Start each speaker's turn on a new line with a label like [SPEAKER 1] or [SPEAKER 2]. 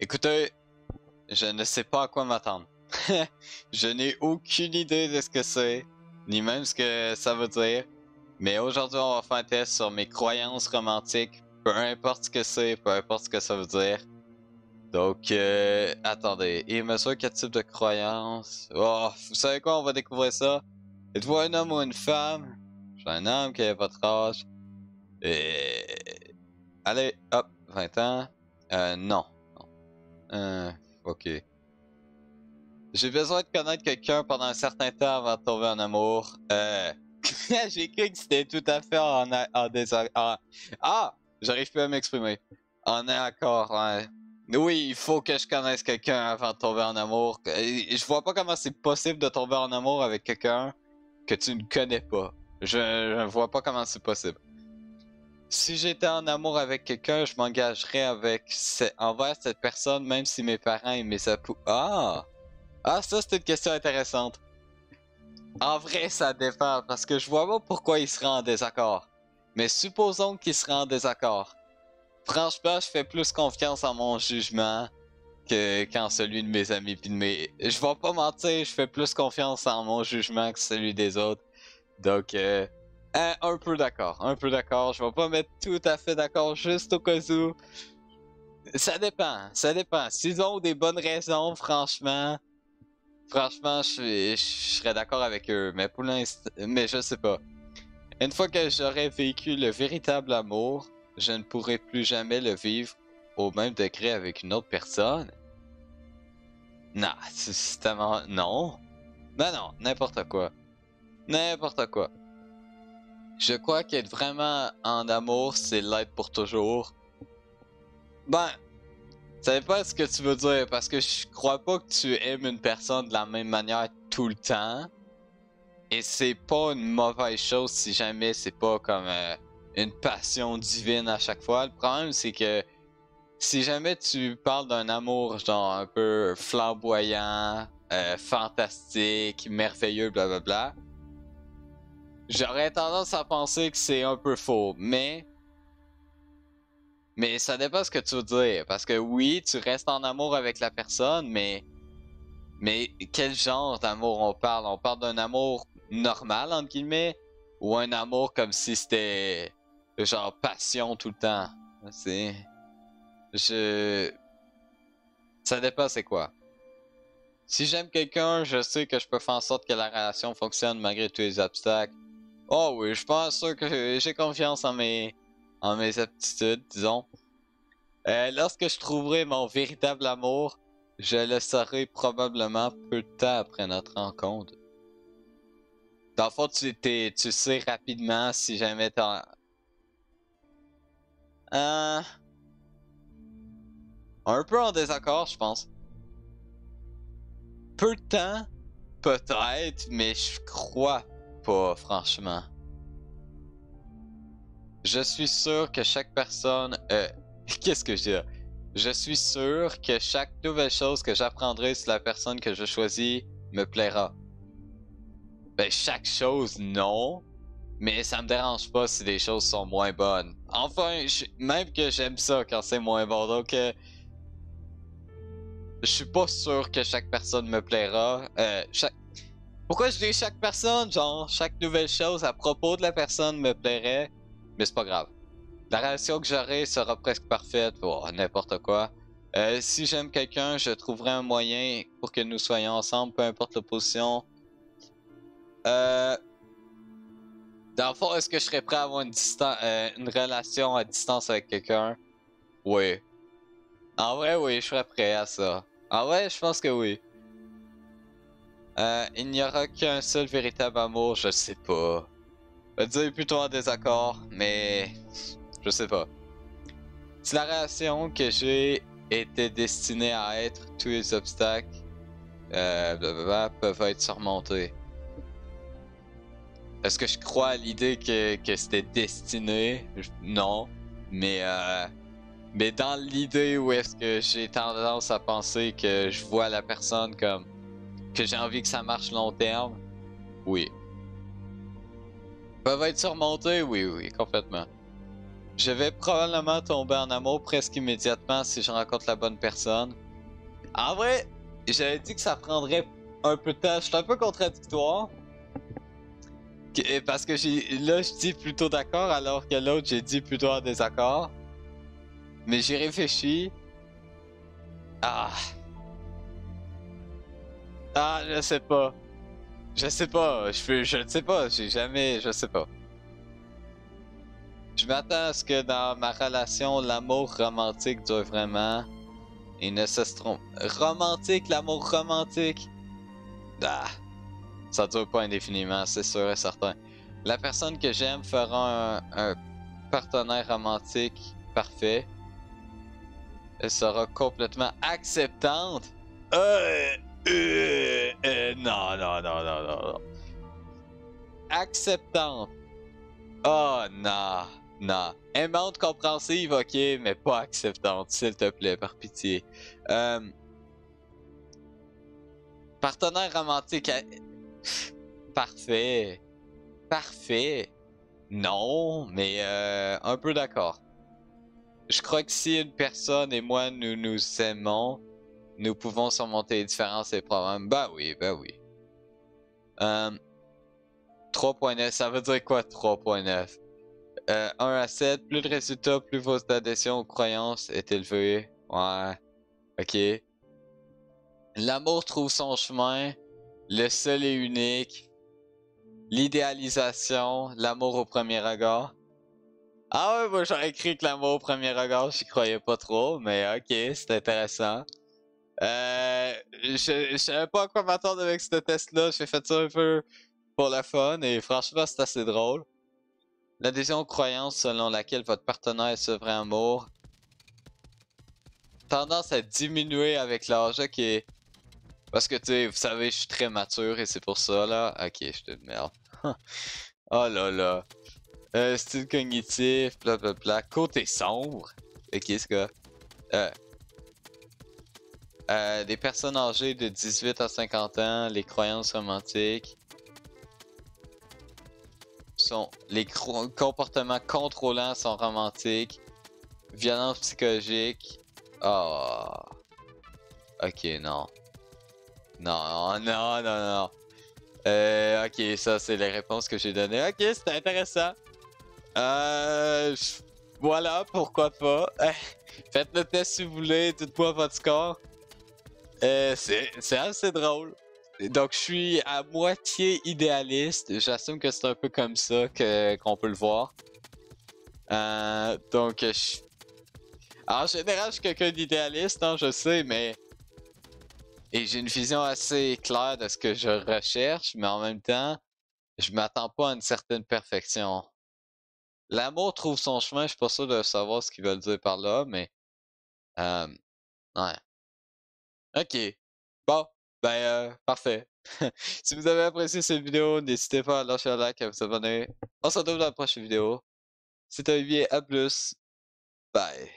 [SPEAKER 1] Écoutez, je ne sais pas à quoi m'attendre. Je n'ai aucune idée de ce que c'est, ni même ce que ça veut dire. Mais aujourd'hui, on va faire un test sur mes croyances romantiques. Peu importe ce que c'est, peu importe ce que ça veut dire. Donc, attendez. Et monsieur, quel type de croyance? Oh, vous savez quoi? On va découvrir ça. Êtes-vous un homme ou une femme? Je suis un homme, quel est votre âge? Et... Allez, hop, 20 ans. Non. Non. Ok. J'ai besoin de connaître quelqu'un pendant un certain temps avant de tomber en amour. J'ai cru que c'était tout à fait en désaccord. Ah! J'arrive plus à m'exprimer. En accord, ouais. Oui, il faut que je connaisse quelqu'un avant de tomber en amour. Je vois pas comment c'est possible de tomber en amour avec quelqu'un que tu ne connais pas. Je vois pas comment c'est possible. Si j'étais en amour avec quelqu'un, je m'engagerais envers cette personne, même si mes parents et mes apous... Ah! Ah, ça, c'est une question intéressante. En vrai, ça dépend, parce que je vois pas pourquoi ils seraient en désaccord. Mais supposons qu'ils seraient en désaccord. Franchement, je fais plus confiance en mon jugement qu'en celui de mes amis pis de mes... Je vais pas mentir, je fais plus confiance en mon jugement que celui des autres. Donc, un peu d'accord, un peu d'accord. Je vais pas mettre tout à fait d'accord juste au cas où. Ça dépend, ça dépend. S'ils ont des bonnes raisons, franchement, je serais d'accord avec eux, mais pour l'instant, mais je sais pas. Une fois que j'aurai vécu le véritable amour, je ne pourrai plus jamais le vivre au même degré avec une autre personne. Non, c'est tellement... Non. Non, non, n'importe quoi. N'importe quoi. Je crois qu'être vraiment en amour, c'est l'être pour toujours. Ben, ça dépend ce que tu veux dire, parce que je crois pas que tu aimes une personne de la même manière tout le temps. Et c'est pas une mauvaise chose si jamais c'est pas comme une passion divine à chaque fois. Le problème, c'est que si jamais tu parles d'un amour genre un peu flamboyant, fantastique, merveilleux, blablabla, j'aurais tendance à penser que c'est un peu faux. Mais ça dépend ce que tu veux dire. Parce que oui, tu restes en amour avec la personne, mais quel genre d'amour on parle? On parle d'un amour normal, entre guillemets, ou un amour comme si c'était genre passion tout le temps? C'est... Je... Ça dépend c'est quoi. Si j'aime quelqu'un, je sais que je peux faire en sorte que la relation fonctionne malgré tous les obstacles. Oh oui, je pense sûr que j'ai confiance en mes aptitudes, disons. Lorsque je trouverai mon véritable amour, je le saurai probablement peu de temps après notre rencontre. Dans le fond, tu sais rapidement si jamais t'as... Euh, un peu en désaccord, je pense. Peu de temps, peut-être, mais je crois pas, franchement. Je suis sûr que chaque personne... qu'est-ce que je dis là? Je suis sûr que chaque nouvelle chose que j'apprendrai sur la personne que je choisis me plaira. Ben, chaque chose, non. Mais ça me dérange pas si les choses sont moins bonnes. Enfin, même que j'aime ça quand c'est moins bon. Donc, je suis pas sûr que chaque personne me plaira. Pourquoi je dis chaque personne? Genre, chaque nouvelle chose à propos de la personne me plairait. Mais c'est pas grave. La relation que j'aurai sera presque parfaite. Oh, n'importe quoi. Si j'aime quelqu'un, je trouverai un moyen pour que nous soyons ensemble, peu importe l'opposition. Euh... Dans le fond, est-ce que je serais prêt à avoir une relation à distance avec quelqu'un? Oui. En vrai, oui, je serais prêt à ça. En vrai, je pense que oui. Il n'y aura qu'un seul véritable amour, je sais pas. Je vais dire plutôt en désaccord, mais je sais pas. Si la relation que j'ai était destinée à être, tous les obstacles blablabla, peuvent être surmontés. Est-ce que je crois à l'idée que c'était destiné? Non. Mais dans l'idée où est-ce que j'ai tendance à penser que je vois la personne comme que j'ai envie que ça marche long terme, oui. Peuvent être surmontés, oui, oui, complètement. Je vais probablement tomber en amour presque immédiatement si je rencontre la bonne personne. En vrai, j'avais dit que ça prendrait un peu de temps. Je suis un peu contradictoire. Parce que là, je dis plutôt d'accord, alors que l'autre, j'ai dit plutôt en désaccord. Mais j'y réfléchis. Ah. Ah, je sais pas. Je sais pas. Je ne sais pas. J'ai jamais. Je sais pas. Je m'attends à ce que dans ma relation, l'amour romantique dure vraiment. Et ne se trompe. Romantique, l'amour romantique. Ah. Ça dure pas indéfiniment, c'est sûr et certain. La personne que j'aime fera un partenaire romantique parfait. Elle sera complètement acceptante. Non, non, non, non, non, non. Acceptante. Oh, non, non. Aimante, compréhensive, ok, mais pas acceptante, s'il te plaît, par pitié. Partenaire romantique. Parfait. Parfait. Non, mais un peu d'accord. Je crois que si une personne et moi nous nous aimons, nous pouvons surmonter les différences et les problèmes. Ben oui, ben oui. 3.9, ça veut dire quoi 3.9? 1 à 7, plus de résultats, plus votre adhésion aux croyances est élevée. Ouais, ok. L'amour trouve son chemin, le seul et unique. L'idéalisation, l'amour au premier regard. Ah ouais, moi j'aurais écrit que l'amour au premier regard, j'y croyais pas trop, mais ok, c'est intéressant. Je savais pas à quoi m'attendre avec ce test-là, j'ai fait ça un peu pour le fun, et franchement c'est assez drôle. L'adhésion aux croyances selon laquelle votre partenaire est ce vrai amour. Tendance à diminuer avec l'âge, ok. Parce que tu sais, vous savez, je suis très mature et c'est pour ça là. Ok, je suis une merde. Oh là là. Style cognitif, blablabla. Côté sombre. Ok, c'est quoi? Des personnes âgées de 18 à 50 ans, les croyances romantiques sont. Les comportements contrôlants sont romantiques. Violence psychologique. Oh. Ok, non. Non, non, non, non. Ok, ça c'est les réponses que j'ai données. Ok, c'était intéressant. Voilà, pourquoi pas. Faites le test si vous voulez, dites-moi votre score. C'est assez drôle. Donc, je suis à moitié idéaliste. J'assume que c'est un peu comme ça qu'on peut le voir. Donc, en général, je suis quelqu'un d'idéaliste, hein, je sais, mais. Et j'ai une vision assez claire de ce que je recherche, mais en même temps, je m'attends pas à une certaine perfection. L'amour trouve son chemin, je suis pas sûr de savoir ce qu'ils veulent dire par là, mais. Euh, ouais. Ok. Bon, ben, parfait. Si vous avez apprécié cette vidéo, n'hésitez pas à lâcher un like et à vous abonner. On se retrouve dans la prochaine vidéo. C'était Olivier, à plus. Bye.